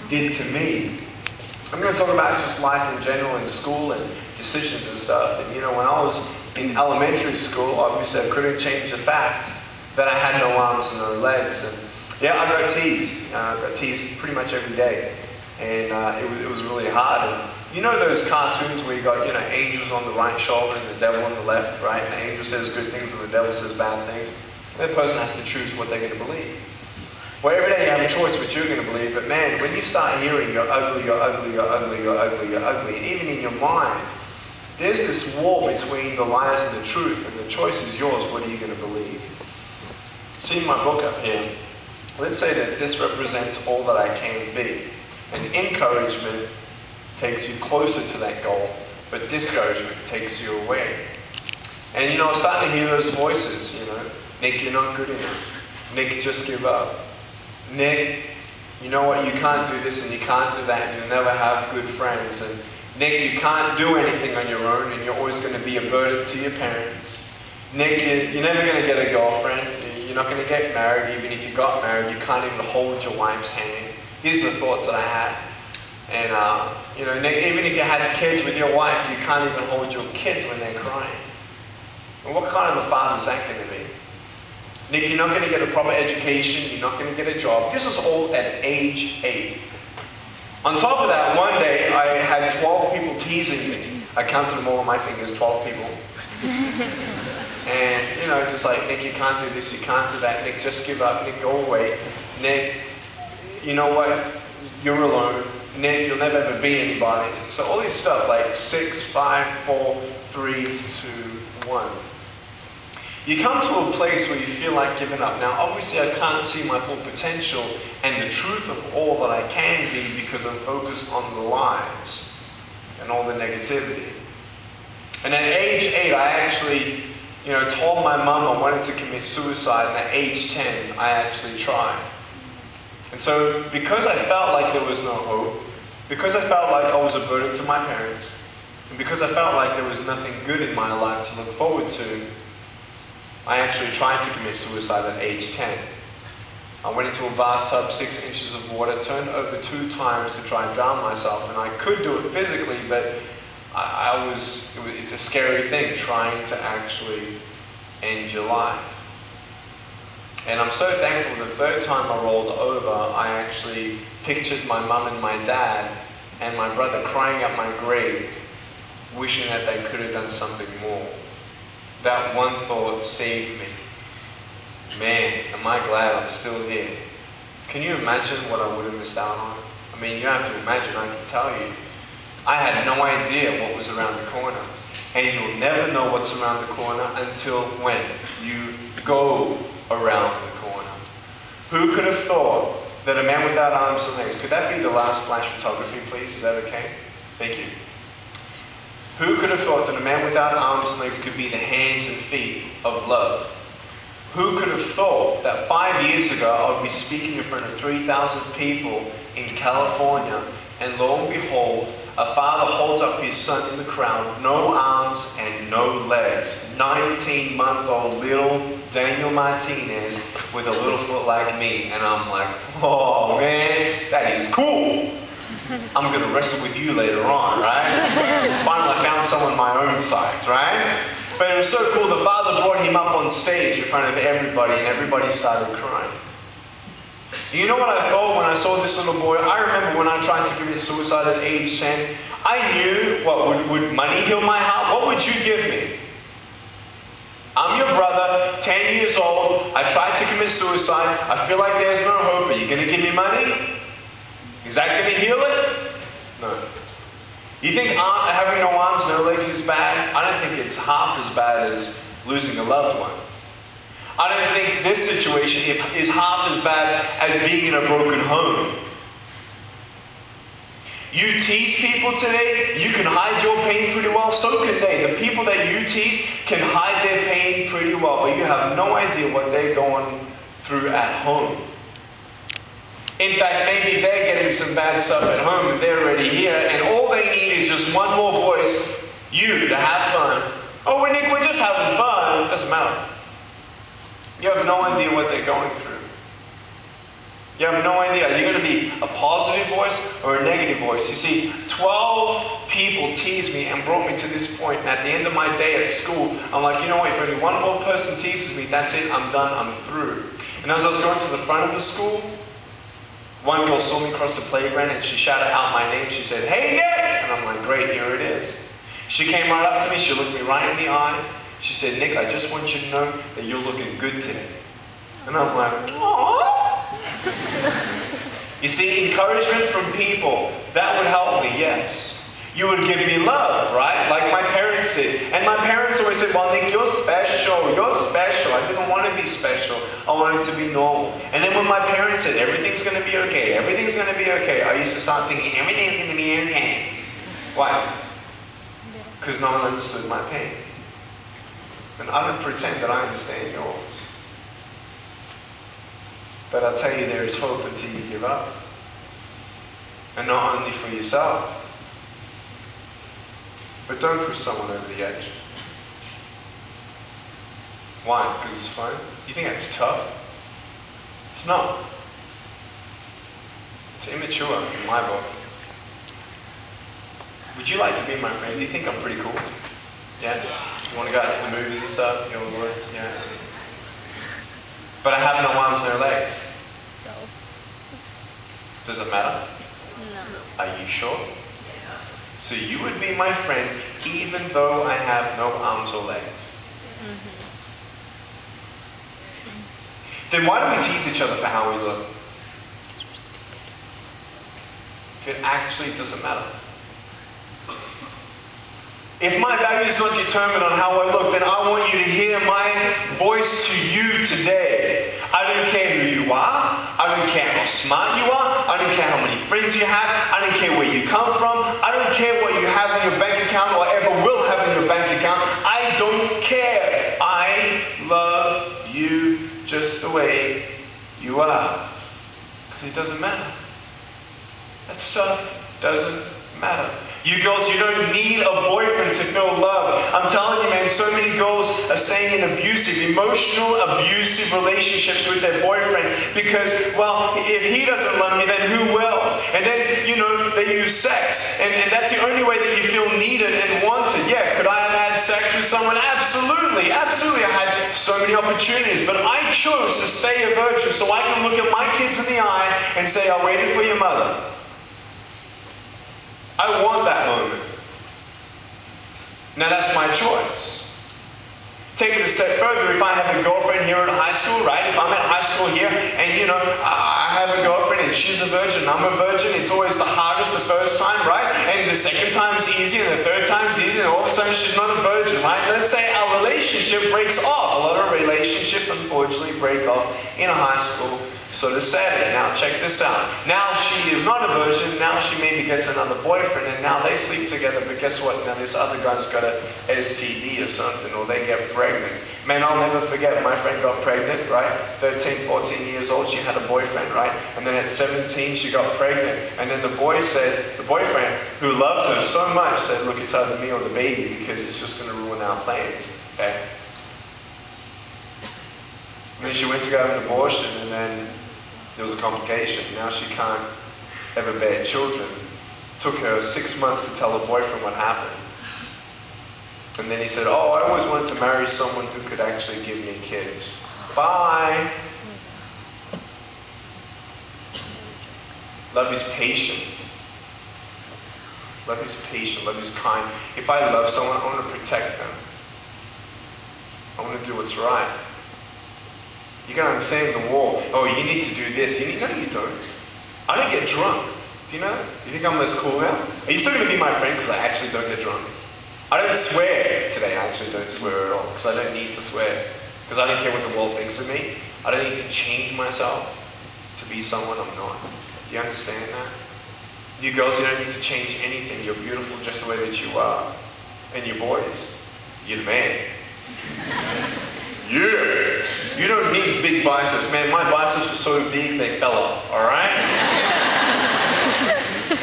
did to me. I'm going to talk about just life in general in school and decisions and stuff. And you know, when I was in elementary school, obviously I couldn't change the fact that I had no arms and no legs. And yeah, I got teased. I got teased pretty much every day. And it was really hard. And you know those cartoons where you got, you know, angels on the right shoulder and the devil on the left, right? And the angel says good things and the devil says bad things. And the person has to choose what they're going to believe. Well, every day you have a choice what you're going to believe, but man, when you start hearing you're ugly, you're ugly, you're ugly, you're ugly, you're ugly, and even in your mind, there's this war between the lies and the truth, and the choice is yours. What are you going to believe? See my book up here. Let's say that this represents all that I can be. And encouragement takes you closer to that goal, but discouragement takes you away. And you know, I'm starting to hear those voices, you know, Nick, you're not good enough. Nick, just give up. Nick, you know what, you can't do this and you can't do that, and you'll never have good friends. And Nick, you can't do anything on your own, and you're always going to be a burden to your parents. Nick, you're never going to get a girlfriend. You're not going to get married. Even if you got married, you can't even hold your wife's hand. These are the thoughts that I had. And, you know, Nick, even if you had kids with your wife, you can't even hold your kids when they're crying. And what kind of a father is that going to be? Nick, you're not going to get a proper education. You're not going to get a job. This is all at age 8. On top of that, one day, I had 12 people teasing me. I counted them all on my fingers, 12 people. And, you know, just like, Nick, you can't do this, you can't do that. Nick, just give up. Nick, go away. Nick, you know what? You're alone. Nick, you'll never ever be anybody. So all this stuff, like 6, 5, 4, 3, 2, 1. You come to a place where you feel like giving up. Now, obviously, I can't see my full potential and the truth of all that I can be because I'm focused on the lies and all the negativity. And at age 8, I actually, you know, told my mom I wanted to commit suicide, and at age 10, I actually tried. And so, because I felt like there was no hope, because I felt like I was a burden to my parents, and because I felt like there was nothing good in my life to look forward to, I actually tried to commit suicide at age 10. I went into a bathtub, 6 inches of water, turned over 2 times to try and drown myself, and I could do it physically, but it's a scary thing, trying to actually end your life. And I'm so thankful the 3rd time I rolled over, I actually pictured my mum and my dad and my brother crying at my grave, wishing that they could have done something more. That one thought saved me. Man, am I glad I'm still here. Can you imagine what I would have missed out on? I mean, you don't have to imagine, I can tell you. I had no idea what was around the corner. And you'll never know what's around the corner until when you go around the corner. Who could have thought that a man without arms and legs, could that be the last flash photography, please? Is that okay? Thank you. Who could have thought that a man without arms and legs could be the hands and feet of love? Who could have thought that 5 years ago I would be speaking in front of 3,000 people in California, and lo and behold, a father holds up his son in the crowd, no arms and no legs, 19-month-old little Daniel Martinez with a little foot like me, and I'm like, oh man, that is cool. I'm going to wrestle with you later on, right? Finally, I found someone my own size, right? But it was so cool. The father brought him up on stage in front of everybody, and everybody started crying. You know what I thought when I saw this little boy? I remember when I tried to commit suicide at age 10, I knew, what, would money heal my heart? What would you give me? I'm your brother, 10 years old, I tried to commit suicide, I feel like there's no hope. Are you going to give me money? Is that going to heal it? No. You think having no arms, no legs is bad? I don't think it's half as bad as losing a loved one. I don't think this situation is half as bad as being in a broken home. You tease people today, you can hide your pain pretty well, so can they. The people that you tease can hide their pain pretty well, but you have no idea what they're going through at home. In fact, maybe they're getting some bad stuff at home and they're already here, and all they need is just one more voice, you, to have fun. Oh, Nick, we're just having fun. It doesn't matter. You have no idea what they're going through. You have no idea. Are you going to be a positive voice or a negative voice. You see, 12 people teased me and brought me to this point. And at the end of my day at school, I'm like, you know what, if only one more person teases me, that's it, I'm done, I'm through. And as I was going to the front of the school, one girl saw me across the playground and she shouted out my name. She said, "Hey, Nick!" And I'm like, great, here it is. She came right up to me, she looked me right in the eye. She said, "Nick, I just want you to know that you're looking good today." And I'm like, aww. You see, encouragement from people, that would help me, yes. You would give me love, right? Like my parents did. And my parents always said, "Well, Nick, you're special, you're special." I didn't want to be special. I wanted to be normal. And then when my parents said, "Everything's going to be okay, everything's going to be okay," I used to start thinking, everything's going to be okay. Why? Because no one understood my pain. And I don't pretend that I understand yours. But I'll tell you, there is hope until you give up. And not only for yourself, but don't push someone over the edge. Why? Because it's fun? You think that's tough? It's not. It's immature in my book. Would you like to be my friend? Do you think I'm pretty cool? Yeah? You want to go out to the movies and stuff? You know, yeah. But I have no arms, no legs. So. Does it matter? No. Are you sure? So you would be my friend even though I have no arms or legs. Then why do we tease each other for how we look? If it actually doesn't matter. If my value is not determined on how I look, then I want you to hear my voice to you today. I don't care who you are. I don't care how smart you are. I don't care how many friends you have. I don't care where you come from. I don't care what you have in your bank account or ever will have in your bank account. I don't care. I love you just the way you are. Because it doesn't matter. That stuff doesn't matter. You girls, you don't need a boyfriend to feel love. I'm telling you, man, so many girls are staying in emotional abusive relationships with their boyfriend because, well, if he doesn't love me, then who will? And then, you know, they use sex. And that's the only way that you feel needed and wanted. Yeah, could I have had sex with someone? Absolutely, absolutely. I had so many opportunities. But I chose to stay a virgin so I can look at my kids in the eye and say, "I waited for your mother." I want that moment. Now that's my choice. Take it a step further. If I have a girlfriend here at high school, right? If I'm at high school here and, you know, I have a girlfriend and she's a virgin, I'm a virgin, it's always the hardest the first time, right? And the second time's easy and the third time's easy and all of a sudden she's not a virgin, right? Let's say our relationship breaks off. A lot of relationships, unfortunately, break off in a high school. So does Saturday. Now check this out. Now she is not a virgin. Now she maybe gets another boyfriend and now they sleep together. But guess what? Now this other guy's got a STD or something, or they get pregnant. Man, I'll never forget, my friend got pregnant, right? 13, 14 years old, she had a boyfriend, right? And then at 17, she got pregnant. And then the boyfriend, who loved her so much, said, "Look, it's either me or the baby because it's just going to ruin our plans." Okay? And then she went to go have an abortion and then there was a complication. Now she can't ever bear children. Took her 6 months to tell her boyfriend what happened. And then he said, "Oh, I always wanted to marry someone who could actually give me kids." Bye. Love is patient. Love is patient. Love is kind. If I love someone, I want to protect them. I want to do what's right. You can understand the wall. "Oh, you need to do this." No, you don't. I don't get drunk. Do you know? You think I'm less cool now? Are you still going to be my friend because I actually don't get drunk? I don't swear today. I actually don't swear at all because I don't need to swear. Because I don't care what the world thinks of me. I don't need to change myself to be someone I'm not. Do you understand that? You girls, you don't need to change anything. You're beautiful just the way that you are. And you boys, you're the man. Yeah! You don't need big biceps. Man, my biceps were so big they fell off, alright?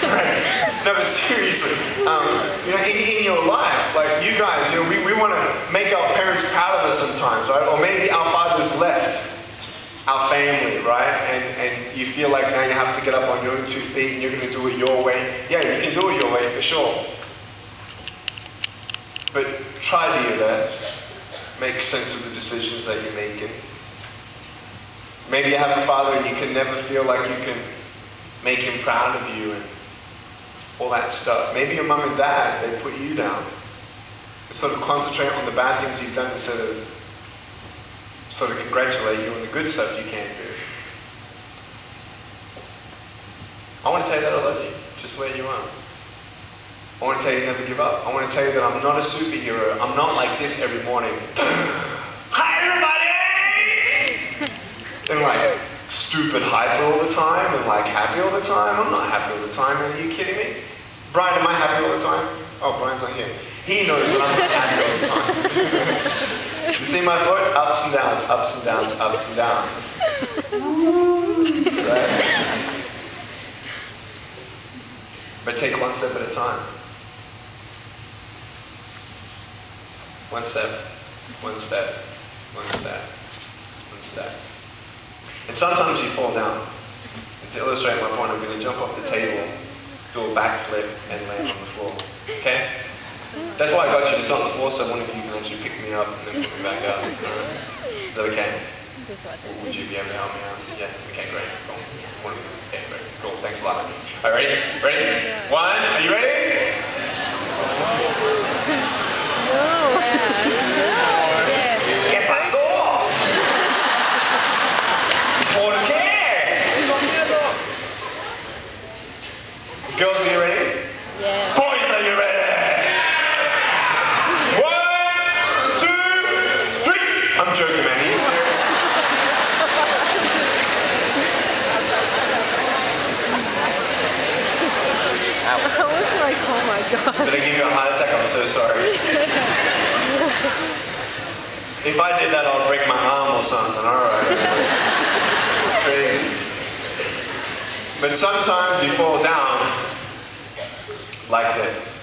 Right. No, but seriously, you know, in your life, like you guys, you know, we want to make our parents proud of us sometimes, right? Or maybe our fathers left. our family, right? And you feel like now you have to get up on your own 2 feet and you're going to do it your way. Yeah, you can do it your way for sure. But try to be your best. Make sense of the decisions that you're making. Maybe you have a father and you can never feel like you can make him proud of you and all that stuff. Maybe your mum and dad, they put you down. Sort of concentrate on the bad things you've done instead of sort of congratulate you on the good stuff you can do. I want to tell you that I love you, just where you are. I want to tell you never give up. I want to tell you that I'm not a superhero. I'm not like this every morning. Hi everybody! And like stupid hyper all the time and like happy all the time. I'm not happy all the time, are you kidding me? Brian, am I happy all the time? Oh, Brian's not here. He knows that I'm not happy all the time. You see my foot? Ups and downs, ups and downs, ups and downs. Right? But take one step at a time. One step, one step, one step, one step. And sometimes you fall down. And to illustrate my point, I'm going to jump off the table, do a backflip, and land on the floor. Okay? That's why I got you to sit on the floor, so one of you can actually pick me up and then put me back up. Is that okay? Or would you be able to help me out? Yeah? Okay, great. Cool. One of you. Okay, great. Cool. Thanks a lot. All right, ready? Ready? One. Are you ready? ¿Qué pasó? ¿Por qué? Girls, are you ready? Yeah. Boys, are you ready? 1, 2, 3. I'm joking, man. Are you serious? I was like, oh my god. Did I give you a heart attack? I'm so sorry. If I did that, I'll break my arm or something. Alright. It's crazy. But sometimes you fall down like this.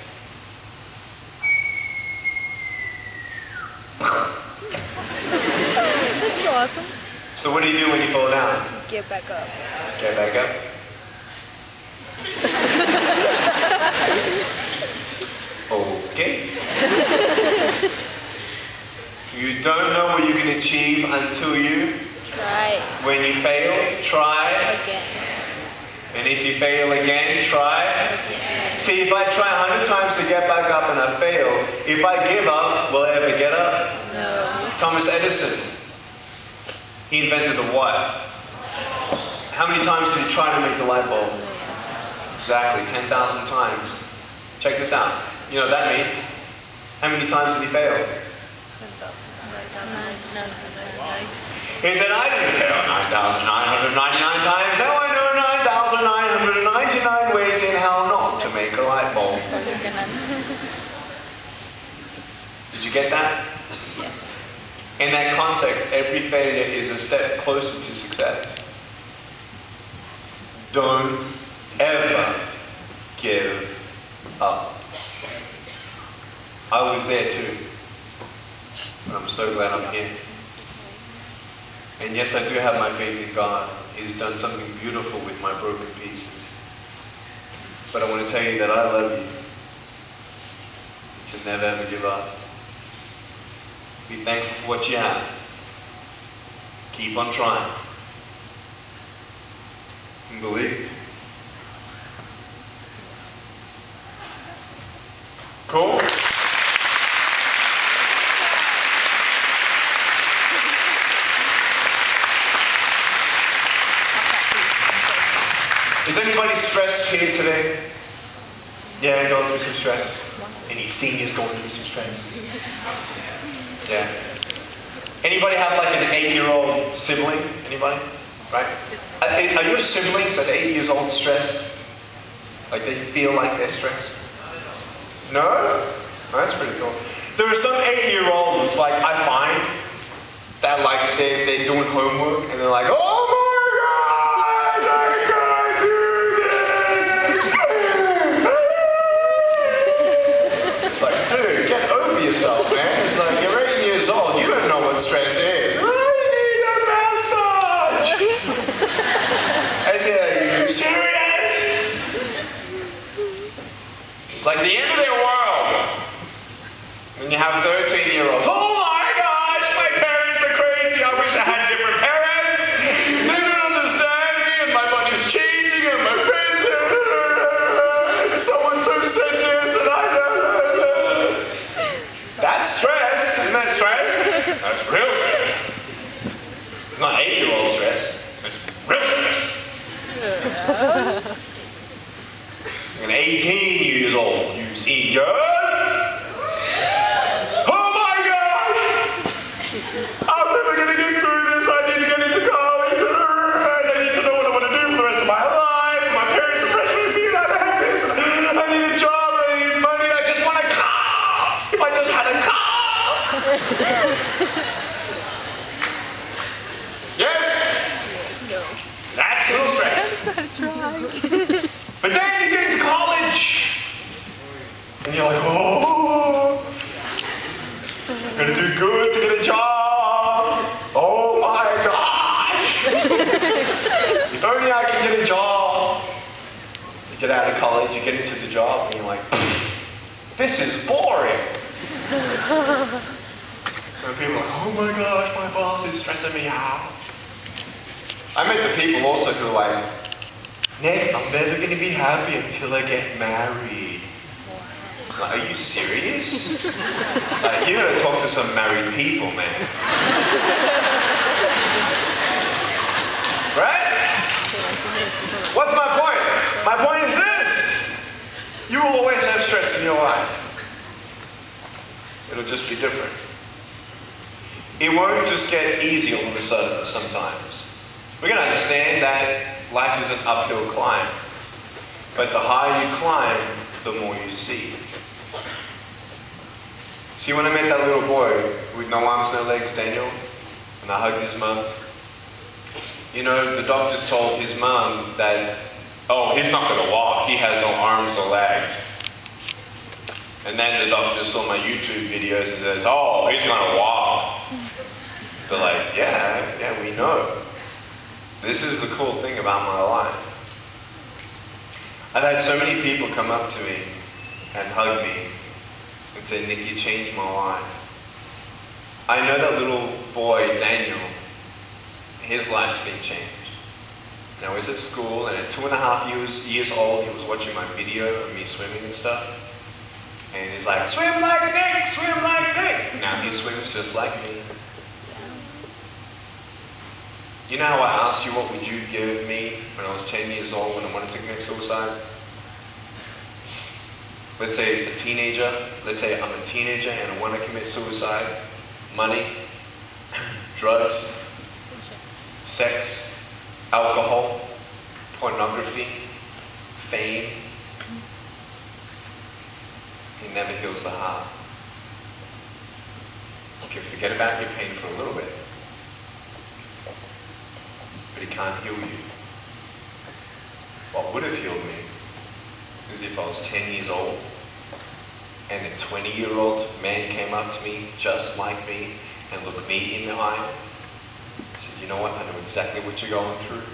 That's awesome. So what do you do when you fall down? Get back up. Get back up. Okay. You don't know what you can achieve until you Try When you fail, try. again. And if you fail again, try. Again. See, if I try 100 times to get back up and I fail, if I give up, will I ever get up? No. Thomas Edison, he invented the what? How many times did he try to make the light bulb? Exactly, 10,000 times. Check this out. You know what that means? How many times did he fail? He said, I didn't fail 9,999 times. Now I know 9,999 ways in how not to make a light bulb. Did you get that? Yes. In that context, every failure is a step closer to success. Don't ever give up. I was there too, and I'm so glad I'm here. And yes, I do have my faith in God. He's done something beautiful with my broken pieces. But I want to tell you that I love you. To never ever give up. Be thankful for what you have. Keep on trying. And believe. Cool? Is anybody stressed here today? Yeah, going through some stress. Any seniors going through some stress? Yeah. Anybody have like an 8-year-old sibling? Anybody? Right? Are your siblings at 8 years old stressed? Like they feel like they're stressed? No? Oh, that's pretty cool. There are some 8-year-olds, like I find, that like they're doing homework and they're like, oh my God, I can't do this! It's like, dude, get over yourself, man. It's like, you're 8 years old, you don't know what stress is. I need a massage! like the end of their world. When you have 13-year-olds, oh my gosh, my parents are crazy, I wish I had different parents. They don't understand me and my body's changing and my friends are so-and-so said this and I don't. That's stress, isn't that stress? That's real stress. It's not 8-year-old stress, it's real stress. And 18 years old, you seniors. Oh my God! I'm never gonna get through this. I need to get into college. I need to know what I want to do for the rest of my life. My parents are pressuring me not to have this. I need a job. I need money. I just want a car. If I just had a car. Yes? No. That's a little stress. But then you get into college, and you're like, oh, I'm gonna do good to get a job. Oh my God! If only I can get a job. You get out of college, you get into the job, and you're like, this is boring. So people are like, oh my gosh, my boss is stressing me out. I met the people also who are like, Nick, I'm never going to be happy until I get married. Like, are you serious? Like, you got to talk to some married people, man. Right? What's my point? My point is this. You will always have stress in your life. It'll just be different. It won't just get easy all of a sudden sometimes. We're going to understand that life is an uphill climb. But the higher you climb, the more you see. See, when I met that little boy with no arms, no legs, Daniel, and I hugged his mum, you know, the doctors told his mum that, oh, he's not going to walk, he has no arms or legs. And then the doctor saw my YouTube videos and says, oh, he's going to walk. They're like, yeah, we know. This is the cool thing about my life. I've had so many people come up to me and hug me and say, Nick, you changed my life. I know that little boy, Daniel, his life's been changed. Now he's at school, and at 2.5 years old, he was watching my video of me swimming and stuff. And he's like, swim like Nick, swim like Nick. Now he swims just like me. You know how I asked you what would you give me when I was 10 years old when I wanted to commit suicide? Let's say I'm a teenager and I want to commit suicide. Money, drugs, sex, alcohol, pornography, fame. It never heals the heart. You can forget about your pain for a little bit, but it can't heal you. What would have healed me is if I was 10 years old and a 20-year-old man came up to me just like me and looked me in the eye and said, you know what, I know exactly what you're going through.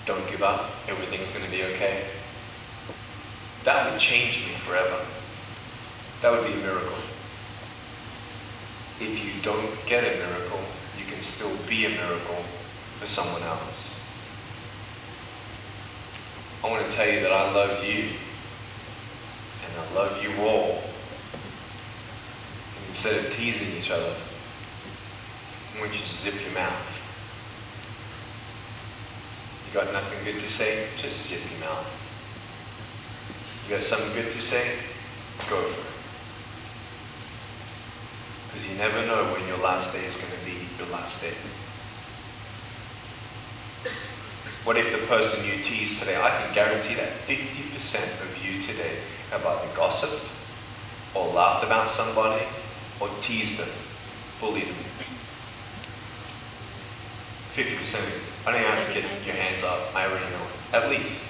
Don't give up, everything's going to be okay. That would change me forever. That would be a miracle. If you don't get a miracle, you can still be a miracle for someone else. I want to tell you that I love you, and I love you all. And instead of teasing each other, I want you to zip your mouth. You got nothing good to say? Just zip your mouth. You got something good to say? Go for it. Because you never know when your last day is going to be your last day. What if the person you teased today, I can guarantee that 50% of you today have either gossiped, or laughed about somebody, or teased them, bullied them. 50% of you. I don't even have to get your hands up, I already know it. At least.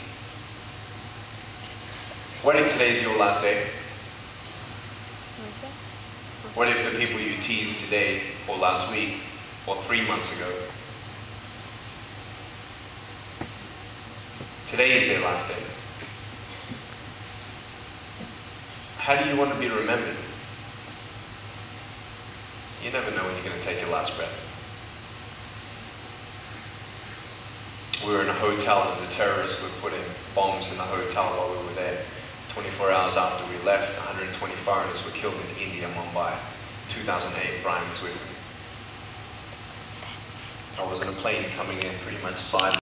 What if today's your last day? What if the people you teased today, or last week, or 3 months ago, today is their last day? How do you want to be remembered? You never know when you're going to take your last breath. We were in a hotel and the terrorists were putting bombs in the hotel while we were there. 24 hours after we left, 120 foreigners were killed in India, Mumbai. 2008, Brian was with me. I was in a plane coming in pretty much silent.